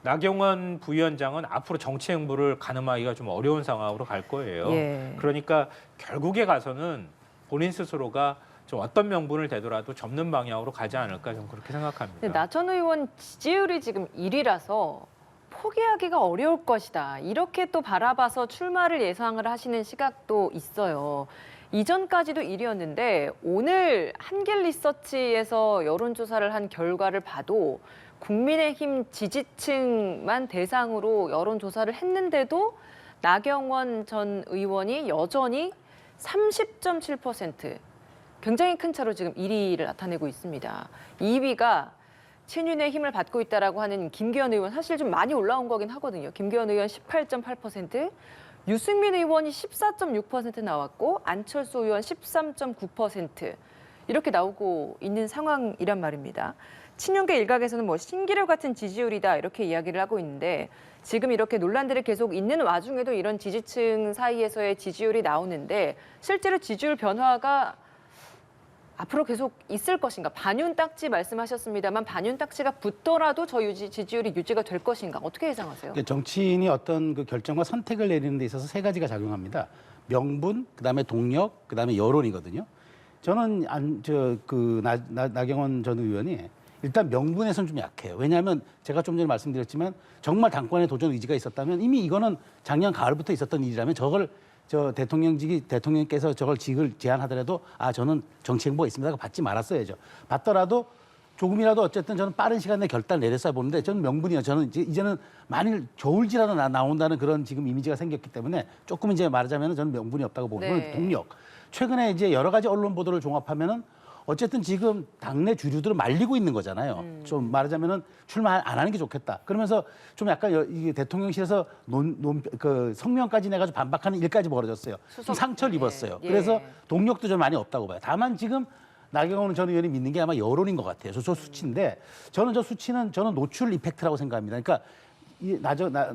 [SPEAKER 7] 나경원 부위원장은 앞으로 정치 행보를 가늠하기가 좀 어려운 상황으로 갈 거예요.
[SPEAKER 1] 예.
[SPEAKER 7] 그러니까 결국에 가서는 본인 스스로가 좀 어떤 명분을 대더라도 접는 방향으로 가지 않을까 좀 그렇게 생각합니다.
[SPEAKER 1] 근데 나전 의원 지지율이 지금 1위라서 포기하기가 어려울 것이다. 이렇게 또 바라봐서 출마를 예상을 하시는 시각도 있어요. 이전까지도 1위였는데 오늘 한길 리서치에서 여론조사를 한 결과를 봐도 국민의힘 지지층만 대상으로 여론조사를 했는데도 나경원 전 의원이 여전히 30.7%, 굉장히 큰 차로 지금 1위를 나타내고 있습니다. 2위가 친윤의 힘을 받고 있다라고 하는 김기현 의원, 사실 좀 많이 올라온 거긴 하거든요. 김기현 의원 18.8%, 유승민 의원이 14.6% 나왔고 안철수 의원 13.9% 이렇게 나오고 있는 상황이란 말입니다. 친윤계 일각에서는 뭐 신기루 같은 지지율이다 이렇게 이야기를 하고 있는데 지금 이렇게 논란들이 계속 있는 와중에도 이런 지지층 사이에서의 지지율이 나오는데 실제로 지지율 변화가 앞으로 계속 있을 것인가? 반윤 딱지 말씀하셨습니다만 반윤 딱지가 붙더라도 저 지지율이 유지가 될 것인가? 어떻게 예상하세요?
[SPEAKER 5] 정치인이 어떤 그 결정과 선택을 내리는 데 있어서 세 가지가 작용합니다. 명분, 그다음에 동력, 그다음에 여론이거든요. 저는 나경원 전 의원이 일단 명분에서는 좀 약해요. 왜냐하면 제가 좀 전에 말씀드렸지만 정말 당권에 도전 의지가 있었다면 이미 이거는 작년 가을부터 있었던 일이라면 저걸 대통령께서 저걸 직을 제안하더라도 저는 정치 행보가 있습니다. 받지 말았어야죠. 받더라도 조금이라도 어쨌든 저는 빠른 시간 내에 결단을 내렸어야 보는데 저는 명분이요. 저는 이제는 만일 겨울지라도 나온다는 그런 지금 이미지가 생겼기 때문에 조금 이제 말하자면 저는 명분이 없다고 보고
[SPEAKER 1] 네.
[SPEAKER 5] 동력. 최근에 이제 여러 가지 언론 보도를 종합하면은 어쨌든 지금 당내 주류들을 말리고 있는 거잖아요. 좀 말하자면은 출마 안 하는 게 좋겠다. 그러면서 좀 약간 이게 대통령실에서 성명까지 내가지고 반박하는 일까지 벌어졌어요. 좀 상처를 입었어요.
[SPEAKER 1] 예.
[SPEAKER 5] 그래서 동력도 좀 많이 없다고 봐요. 다만 지금 나경원 전 의원이 믿는 게 아마 여론인 것 같아요. 저 수치인데 저는 저 수치는 노출 이펙트라고 생각합니다. 그러니까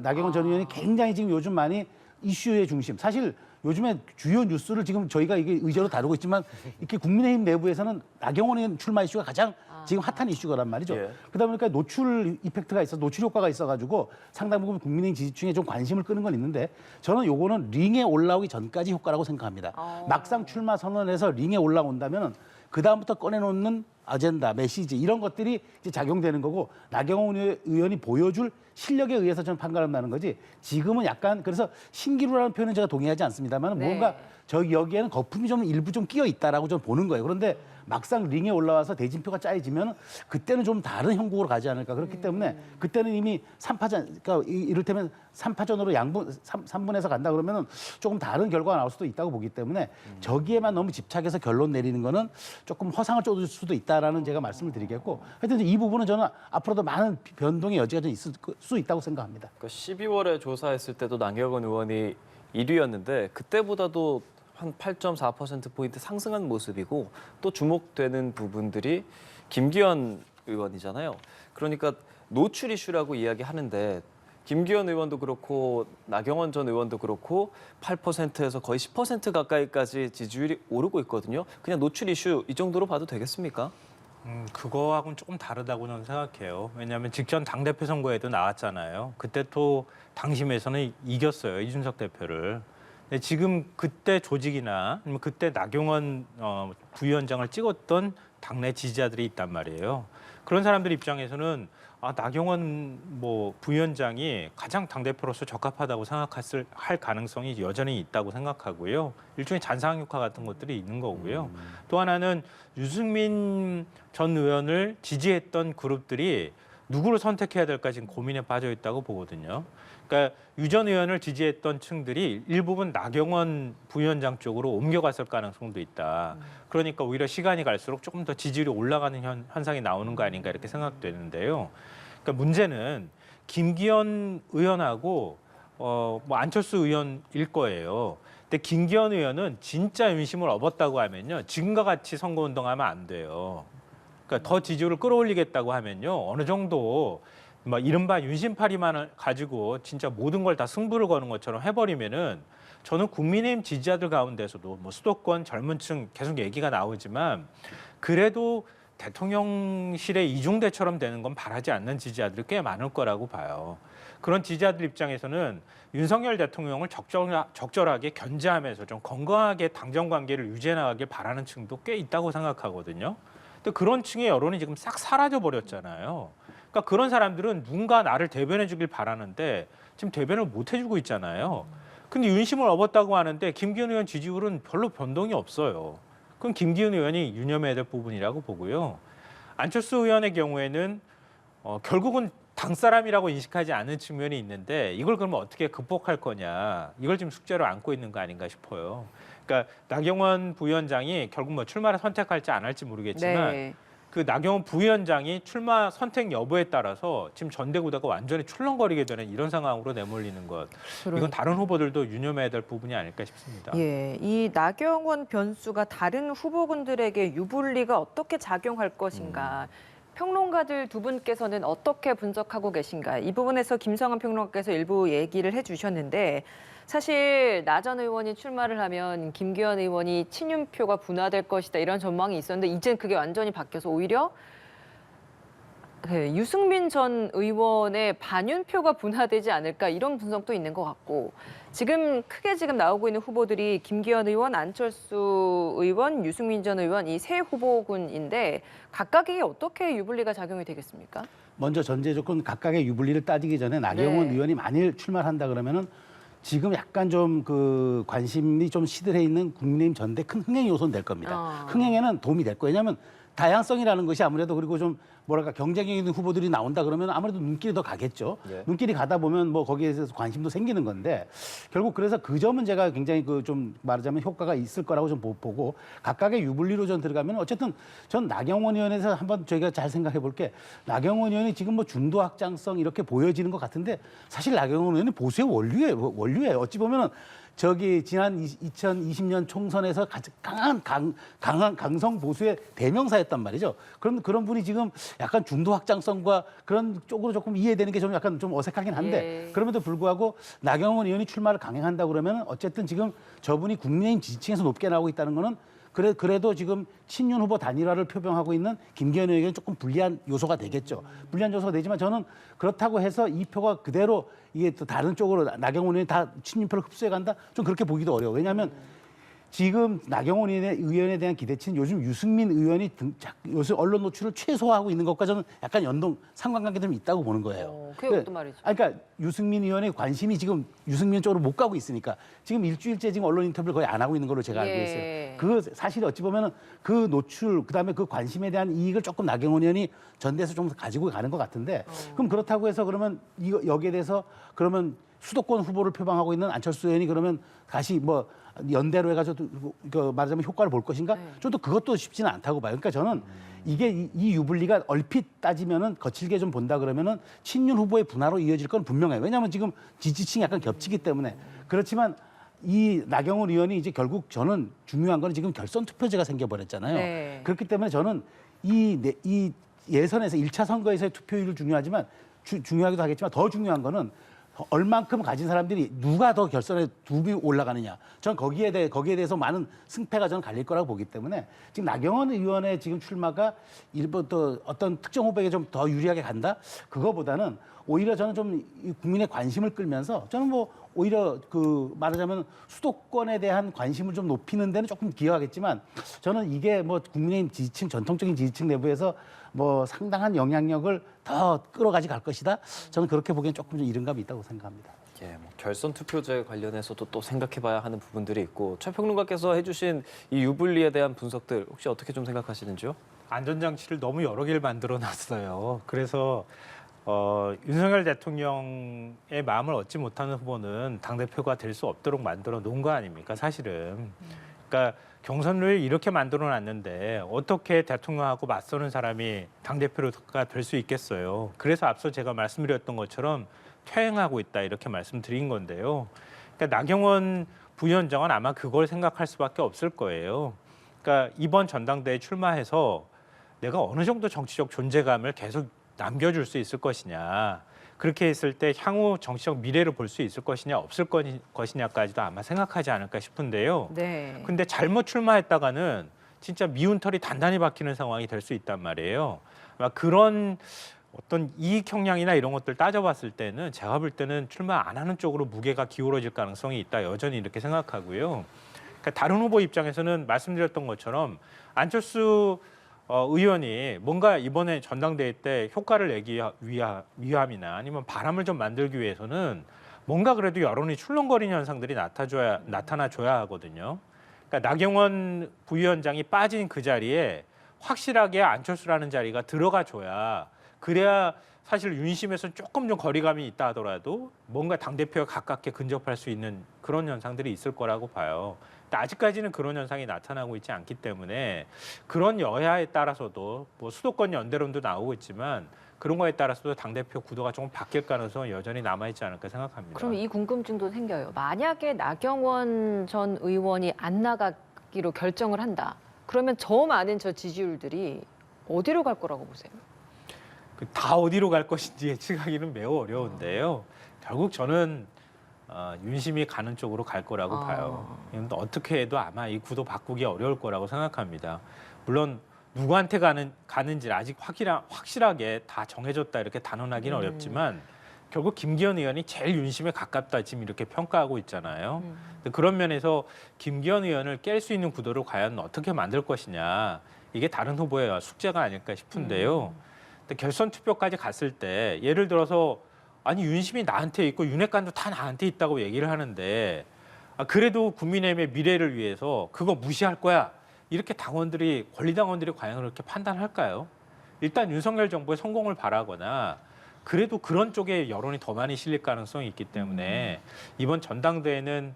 [SPEAKER 5] 나경원 전 의원이 굉장히 지금 요즘 많이 이슈의 중심. 사실 요즘에 주요 뉴스를 지금 저희가 이게 의제로 다루고 있지만 이렇게 국민의힘 내부에서는 나경원 의원 출마 이슈가 가장 지금 핫한 이슈가란 말이죠.
[SPEAKER 2] 예.
[SPEAKER 5] 그러다 보니까 노출 이펙트가 노출 효과가 있어가지고 상당 부분 국민의힘 지지층에 좀 관심을 끄는 건 있는데 저는 요거는 링에 올라오기 전까지 효과라고 생각합니다. 막상 출마 선언해서 링에 올라온다면 그 다음부터 꺼내놓는 아젠다, 메시지 이런 것들이 이제 작용되는 거고 나경원 의원이 보여줄 실력에 의해서 저는 판가름 나는 거지 지금은 약간 그래서 신기루라는 표현은 제가 동의하지 않습니다만
[SPEAKER 1] 네.
[SPEAKER 5] 뭔가 여기에는 거품이 좀 일부 좀 끼어 있다라고 좀 보는 거예요. 그런데 막상 링에 올라와서 대진표가 짜여지면 그때는 좀 다른 형국으로 가지 않을까. 그렇기 때문에 그때는 이미 3파전, 그러니까 이를테면 3파전으로 3분에서 간다 그러면 조금 다른 결과가 나올 수도 있다고 보기 때문에 저기에만 너무 집착해서 결론 내리는 거는 조금 허상을 쫓을 수도 있다라는 제가 말씀을 드리겠고 하여튼 이 부분은 저는 앞으로도 많은 변동의 여지가 좀 있을 수 있다고 생각합니다.
[SPEAKER 2] 그러니까 12월에 조사했을 때도 나경원 의원이 1위였는데 그때보다도 한 8.4%포인트 상승한 모습이고 또 주목되는 부분들이 김기현 의원이잖아요. 그러니까 노출 이슈라고 이야기하는데 김기현 의원도 그렇고 나경원 전 의원도 그렇고 8%에서 거의 10% 가까이까지 지지율이 오르고 있거든요. 그냥 노출 이슈 이 정도로 봐도 되겠습니까?
[SPEAKER 7] 그거하고는 조금 다르다고 저는 생각해요. 왜냐하면 직전 당대표 선거에도 나왔잖아요. 그때 또 당심에서는 이겼어요. 이준석 대표를. 근데 지금 그때 조직이나 아니면 그때 나경원 부위원장을 찍었던 당내 지지자들이 있단 말이에요. 그런 사람들 입장에서는 나경원 부위원장이 가장 당대표로서 적합하다고 할 가능성이 여전히 있다고 생각하고요. 일종의 잔상 효과 같은 것들이 있는 거고요. 또 하나는 유승민 전 의원을 지지했던 그룹들이 누구를 선택해야 될까 지금 고민에 빠져 있다고 보거든요. 그러니까 유 전 의원을 지지했던 층들이 일부분 나경원 부위원장 쪽으로 옮겨갔을 가능성도 있다. 그러니까 오히려 시간이 갈수록 조금 더 지지율이 올라가는 현상이 나오는 거 아닌가 이렇게 생각되는데요. 그러니까 문제는 김기현 의원하고 뭐 안철수 의원일 거예요. 근데 김기현 의원은 진짜 윤심을 얻었다고 하면요, 지금과 같이 선거운동하면 안 돼요. 그러니까 더 지지율을 끌어올리겠다고 하면요, 어느 정도 막 이른바 윤심파리만을 가지고 진짜 모든 걸 다 승부를 거는 것처럼 해버리면은 저는 국민의힘 지지자들 가운데서도 뭐 수도권 젊은층 계속 얘기가 나오지만 그래도 대통령실의 이중대처럼 되는 건 바라지 않는 지지자들이 꽤 많을 거라고 봐요. 그런 지지자들 입장에서는 윤석열 대통령을 적절하게 견제하면서 좀 건강하게 당정 관계를 유지해 나가길 바라는 층도 꽤 있다고 생각하거든요. 근데 그런 층의 여론이 지금 싹 사라져 버렸잖아요. 그러니까 그런 사람들은 누군가 나를 대변해 주길 바라는데 지금 대변을 못 해주고 있잖아요. 근데 윤심을 얻었다고 하는데 김기현 의원 지지율은 별로 변동이 없어요. 그건 김기현 의원이 유념해야 될 부분이라고 보고요. 안철수 의원의 경우에는 결국은 당 사람이라고 인식하지 않는 측면이 있는데 이걸 그러면 어떻게 극복할 거냐, 이걸 지금 숙제로 안고 있는 거 아닌가 싶어요. 그러니까 나경원 부위원장이 결국 뭐 출마를 선택할지 안 할지 모르겠지만
[SPEAKER 1] 네.
[SPEAKER 7] 그 나경원 부위원장이 출마 선택 여부에 따라서 지금 전대구도가 완전히 출렁거리게 되는 이런 상황으로 내몰리는 것. 이건 다른 후보들도 유념해야 될 부분이 아닐까 싶습니다.
[SPEAKER 1] 예, 이 나경원 변수가 다른 후보군들에게 유불리가 어떻게 작용할 것인가. 평론가들 두 분께서는 어떻게 분석하고 계신가. 이 부분에서 김성한 평론가께서 일부 얘기를 해주셨는데 사실 나 전 의원이 출마를 하면 김기현 의원이 친윤표가 분화될 것이다 이런 전망이 있었는데 이젠 그게 완전히 바뀌어서 오히려 유승민 전 의원의 반윤표가 분화되지 않을까 이런 분석도 있는 것 같고 지금 크게 나오고 있는 후보들이 김기현 의원, 안철수 의원, 유승민 전 의원 이 세 후보군인데 각각에게 어떻게 유불리가 작용이 되겠습니까?
[SPEAKER 5] 먼저 전제 조건 각각의 유불리를 따지기 전에 나경원
[SPEAKER 1] 네.
[SPEAKER 5] 의원이 만일 출마를 한다 그러면은 지금 약간 좀 그 관심이 좀 시들해 있는 국민의힘 전대 큰 흥행 요소는 될 겁니다. 흥행에는 도움이 될 거예요. 왜냐하면 다양성이라는 것이 아무래도 그리고 좀 뭐랄까 경쟁력 있는 후보들이 나온다 그러면 아무래도 눈길이 더 가겠죠.
[SPEAKER 2] 네.
[SPEAKER 5] 눈길이 가다 보면 뭐 거기에 대해서 관심도 생기는 건데 결국 그래서 그 점은 제가 굉장히 그 좀 말하자면 효과가 있을 거라고 좀 보고 각각의 유불리로 전 들어가면 어쨌든 전 나경원 의원에서 한번 저희가 잘 생각해 볼게 나경원 의원이 지금 뭐 중도 확장성 이렇게 보여지는 것 같은데 사실 나경원 의원이 보수의 원류예요. 어찌 보면은 저기 지난 2020년 총선에서 가장 강한 강성 보수의 대명사였단 말이죠. 그런 분이 지금 약간 중도 확장성과 그런 쪽으로 조금 이해되는 게 좀 약간 좀 어색하긴 한데
[SPEAKER 1] 예.
[SPEAKER 5] 그럼에도 불구하고 나경원 의원이 출마를 강행한다고 그러면 어쨌든 지금 저분이 국민의힘 지지층에서 높게 나오고 있다는 거는 그래도 지금 친윤 후보 단일화를 표명하고 있는 김기현 의원에게는 조금 불리한 요소가 되겠죠. 불리한 요소가 되지만 저는 그렇다고 해서 이 표가 그대로 이게 또 다른 쪽으로 나경원 의원이 다 친윤표를 흡수해 간다? 좀 그렇게 보기도 어려워요. 왜냐하면 지금 나경원 의원에 대한 기대치는 요즘 유승민 의원이 요새 언론 노출을 최소화하고 있는 것과 저는 약간 상관관계가 좀 있다고 보는 거예요.
[SPEAKER 1] 그게 어떤 말이죠?
[SPEAKER 5] 그러니까 유승민 의원의 관심이 지금 유승민 쪽으로 못 가고 있으니까 지금 일주일째 지금 언론 인터뷰를 거의 안 하고 있는 걸로 제가 알고 있어요.
[SPEAKER 1] 예.
[SPEAKER 5] 그 사실 어찌 보면은 그 노출 그다음에 그 관심에 대한 이익을 조금 나경원 의원이 전대에서 좀 가지고 가는 것 같은데 그럼 그렇다고 해서 그러면 여기에 대해서 그러면 수도권 후보를 표방하고 있는 안철수 의원이 그러면 다시 뭐 연대로 해가지고 그 말하자면 효과를 볼 것인가? 저도 그것도 쉽지는 않다고 봐요. 그러니까 저는 이게 이 유불리가 얼핏 따지면은 거칠게 좀 본다 그러면은 친윤 후보의 분화로 이어질 건 분명해요. 왜냐하면 지금 지지층이 약간 겹치기 때문에 그렇지만 이 나경원 의원이 이제 결국 저는 중요한 건 지금 결선 투표제가 생겨버렸잖아요.
[SPEAKER 1] 네.
[SPEAKER 5] 그렇기 때문에 저는 이 예선에서 1차 선거에서의 투표율이 중요하지만 중요하기도 하겠지만 더 중요한 거는 얼만큼 가진 사람들이 누가 더 결선에 두 배 올라가느냐. 전 거기에 대해서 많은 승패가 저는 갈릴 거라고 보기 때문에 지금 나경원 의원의 지금 출마가 일부 또 어떤 특정 후보에게 좀 더 유리하게 간다. 그거보다는 오히려 저는 좀 국민의 관심을 끌면서 저는 뭐 오히려 그 말하자면 수도권에 대한 관심을 좀 높이는 데는 조금 기여하겠지만 저는 이게 뭐 국민의힘 지지층 전통적인 지지층 내부에서 뭐 상당한 영향력을 더 끌어가지 갈 것이다. 저는 그렇게 보기엔 조금 좀 이른 감이 있다고 생각합니다.
[SPEAKER 2] 예, 뭐 결선 투표제 관련해서도 또 생각해봐야 하는 부분들이 있고 최 평론가께서 해주신 이 유불리에 대한 분석들 혹시 어떻게 좀 생각하시는지요?
[SPEAKER 7] 안전장치를 너무 여러 개를 만들어 놨어요. 그래서 윤석열 대통령의 마음을 얻지 못하는 후보는 당대표가 될 수 없도록 만들어 놓은 거 아닙니까, 사실은. 그러니까 경선을 이렇게 만들어 놨는데 어떻게 대통령하고 맞서는 사람이 당대표가 될 수 있겠어요. 그래서 앞서 제가 말씀드렸던 것처럼 퇴행하고 있다 이렇게 말씀드린 건데요. 그러니까 나경원 부위원장은 아마 그걸 생각할 수밖에 없을 거예요. 그러니까 이번 전당대회에 출마해서 내가 어느 정도 정치적 존재감을 계속 남겨줄 수 있을 것이냐. 그렇게 했을 때 향후 정치적 미래를 볼 수 있을 것이냐 없을 것이냐까지도 아마 생각하지 않을까 싶은데요.
[SPEAKER 1] 네.
[SPEAKER 7] 근데 잘못 출마했다가는 진짜 미운 털이 단단히 박히는 상황이 될 수 있단 말이에요. 아마 그런 어떤 이익 형량이나 이런 것들 따져봤을 때는 제가 볼 때는 출마 안 하는 쪽으로 무게가 기울어질 가능성이 있다. 여전히 이렇게 생각하고요. 그러니까 다른 후보 입장에서는 말씀드렸던 것처럼 안철수 의원이 뭔가 이번에 전당대회 때 효과를 내기 위함이나 아니면 바람을 좀 만들기 위해서는 뭔가 그래도 여론이 출렁거리는 현상들이 나타나줘야 하거든요. 그러니까 나경원 부위원장이 빠진 그 자리에 확실하게 안철수라는 자리가 들어가줘야 그래야 사실 윤심에서 조금 좀 거리감이 있다 하더라도 뭔가 당대표에 가깝게 근접할 수 있는 그런 현상들이 있을 거라고 봐요. 근데 아직까지는 그런 현상이 나타나고 있지 않기 때문에 그런 여야에 따라서도 뭐 수도권 연대론도 나오고 있지만 그런 거에 따라서도 당대표 구도가 조금 바뀔 가능성은 여전히 남아있지 않을까 생각합니다.
[SPEAKER 1] 그럼 이 궁금증도 생겨요. 만약에 나경원 전 의원이 안 나가기로 결정을 한다. 그러면 저 많은 저 지지율들이 어디로 갈 거라고 보세요?
[SPEAKER 7] 다 어디로 갈 것인지 예측하기는 매우 어려운데요. 결국 저는 윤심이 가는 쪽으로 갈 거라고 봐요. 이건 어떻게 해도 아마 이 구도 바꾸기 어려울 거라고 생각합니다. 물론 누구한테 가는지 아직 확실하게 다 정해졌다 이렇게 단언하기는 어렵지만 결국 김기현 의원이 제일 윤심에 가깝다 지금 이렇게 평가하고 있잖아요. 그런 면에서 김기현 의원을 깰 수 있는 구도를 과연 어떻게 만들 것이냐 이게 다른 후보의 숙제가 아닐까 싶은데요. 근데 결선 투표까지 갔을 때 예를 들어서 아니 윤심이 나한테 있고 윤핵관도 다 나한테 있다고 얘기를 하는데 그래도 국민의힘의 미래를 위해서 그거 무시할 거야. 이렇게 권리당원들이 과연 그렇게 판단할까요? 일단 윤석열 정부의 성공을 바라거나 그래도 그런 쪽에 여론이 더 많이 실릴 가능성이 있기 때문에 이번 전당대회는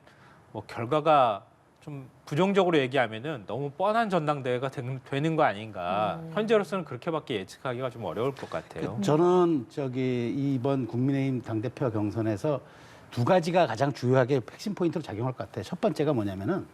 [SPEAKER 7] 뭐 결과가 좀 부정적으로 얘기하면은 너무 뻔한 전당대회가 되는 거 아닌가. 현재로서는 그렇게밖에 예측하기가 좀 어려울 것 같아요.
[SPEAKER 5] 저는 이번 국민의힘 당대표 경선에서 두 가지가 가장 주요하게 핵심 포인트로 작용할 것 같아요. 첫 번째가 뭐냐면은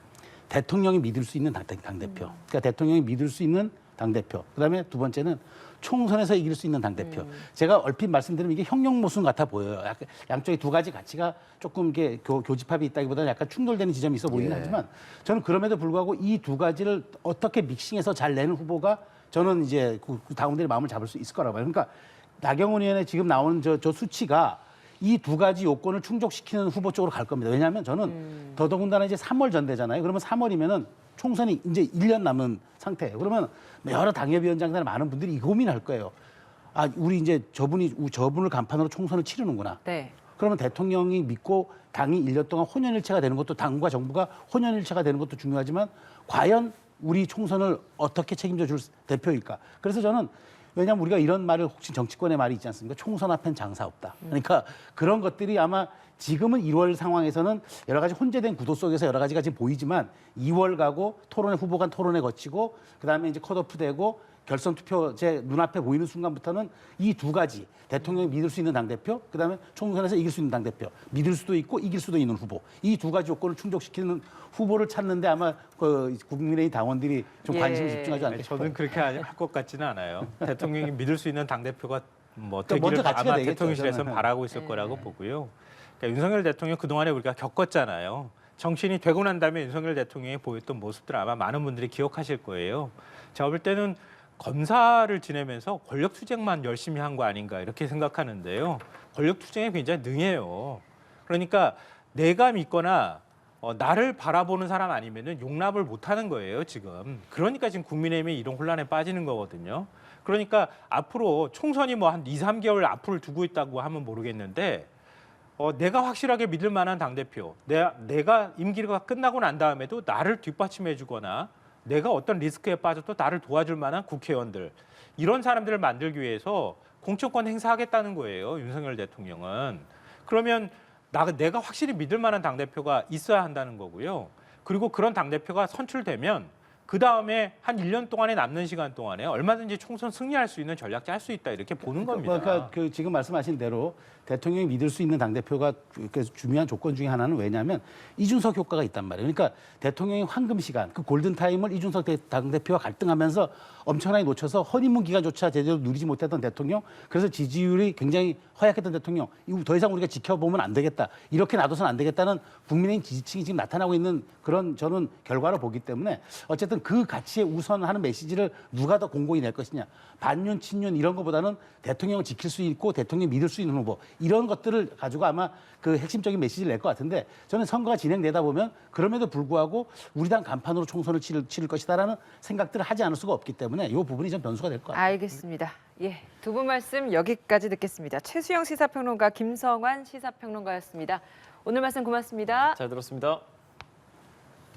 [SPEAKER 5] 대통령이 믿을 수 있는 당대표. 그러니까 대통령이 믿을 수 있는 당대표. 그다음에 두 번째는 총선에서 이길 수 있는 당대표. 제가 얼핏 말씀드리면 이게 형용모순 같아 보여요. 양쪽의 두 가지 가치가 조금 이게 교집합이 있다기보다는 약간 충돌되는 지점이 있어 보이긴 하지만 저는 그럼에도 불구하고 이 두 가지를 어떻게 믹싱해서 잘 내는 후보가 저는 이제 그 당원들의 마음을 잡을 수 있을 거라고 봐요. 그러니까 나경원 의원의 지금 나오는 저 수치가 이 두 가지 요건을 충족시키는 후보 쪽으로 갈 겁니다. 왜냐하면 저는 더더군다나 이제 3월 전대잖아요. 그러면 3월이면은 총선이 이제 1년 남은 상태예요. 그러면 여러 당협위원장들 많은 분들이 이 고민할 거예요. 우리 이제 저분을 간판으로 총선을 치르는구나.
[SPEAKER 1] 네.
[SPEAKER 5] 그러면 대통령이 믿고 당이 1년 동안 혼연일체가 되는 것도 당과 정부가 혼연일체가 되는 것도 중요하지만 과연 우리 총선을 어떻게 책임져 줄 대표일까? 그래서 저는 왜냐하면 우리가 이런 말을 혹시 정치권의 말이 있지 않습니까? 총선 앞엔 장사 없다. 그러니까 그런 것들이 아마 지금은 1월 상황에서는 여러 가지 혼재된 구도 속에서 여러 가지가 지금 보이지만 2월 가고 후보 간 토론회 거치고 그다음에 이제 컷오프 되고 결선 투표 제 눈앞에 보이는 순간부터는 이 두 가지 대통령이 믿을 수 있는 당대표 그다음에 총선에서 이길 수 있는 당대표 믿을 수도 있고 이길 수도 있는 후보 이 두 가지 요건을 충족시키는 후보를 찾는데 아마 국민의힘 당원들이 좀 관심을 집중하지 않을까 싶어요.
[SPEAKER 7] 저는 그렇게 할 것 같지는 않아요. 대통령이 믿을 수 있는 당대표가 뭐
[SPEAKER 5] 그러니까
[SPEAKER 7] 되기를
[SPEAKER 5] 먼저
[SPEAKER 7] 아마
[SPEAKER 5] 되겠죠,
[SPEAKER 7] 대통령실에서는
[SPEAKER 5] 저는.
[SPEAKER 7] 바라고 있을 거라고 보고요. 그러니까 윤석열 대통령 그동안에 우리가 겪었잖아요. 정치인이 되고 난 다음에 윤석열 대통령이 보였던 모습들 아마 많은 분들이 기억하실 거예요. 제가 볼 때는 검사를 지내면서 권력 투쟁만 열심히 한 거 아닌가 이렇게 생각하는데요. 권력 투쟁에 굉장히 능해요. 그러니까 내가 믿거나 나를 바라보는 사람 아니면은 용납을 못하는 거예요 지금. 그러니까 지금 국민의힘이 이런 혼란에 빠지는 거거든요. 그러니까 앞으로 총선이 뭐 한 2, 3개월 앞을 두고 있다고 하면 모르겠는데 내가 확실하게 믿을 만한 당대표, 내가 임기가 끝나고 난 다음에도 나를 뒷받침해주거나 내가 어떤 리스크에 빠져도 나를 도와줄 만한 국회의원들 이런 사람들을 만들기 위해서 공천권 행사하겠다는 거예요. 윤석열 대통령은. 그러면 내가 확실히 믿을 만한 당대표가 있어야 한다는 거고요. 그리고 그런 당대표가 선출되면 그다음에 한 1년 동안에 남는 시간 동안에 얼마든지 총선 승리할 수 있는 전략 짤 수 있다 이렇게 보는 겁니다.
[SPEAKER 5] 그러니까 그 지금 말씀하신 대로 대통령이 믿을 수 있는 당대표가 중요한 조건 중에 하나는 왜냐하면 이준석 효과가 있단 말이에요. 그러니까 대통령의 황금 시간, 그 골든타임을 이준석 당대표와 갈등하면서 엄청나게 놓쳐서 허니문 기간조차 제대로 누리지 못했던 대통령, 그래서 지지율이 굉장히 허약했던 대통령, 이거 더 이상 우리가 지켜보면 안 되겠다, 이렇게 놔둬서는 안 되겠다는 국민의힘 지지층이 지금 나타나고 있는 그런 저는 결과를 보기 때문에 어쨌든 그 가치에 우선하는 메시지를 누가 더 공고히 낼 것이냐, 반윤, 친윤 이런 것보다는 대통령을 지킬 수 있고 대통령 믿을 수 있는 후보, 이런 것들을 가지고 아마 그 핵심적인 메시지를 낼 것 같은데, 저는 선거가 진행되다 보면 그럼에도 불구하고 우리 당 간판으로 총선을 치를 것이다라는 생각들을 하지 않을 수가 없기 때문에 이 부분이 좀 변수가 될 것 같아요.
[SPEAKER 1] 알겠습니다. 예, 두 분 말씀 여기까지 듣겠습니다. 최수영 시사평론가, 김성환 시사평론가였습니다. 오늘 말씀 고맙습니다.
[SPEAKER 2] 잘 들었습니다.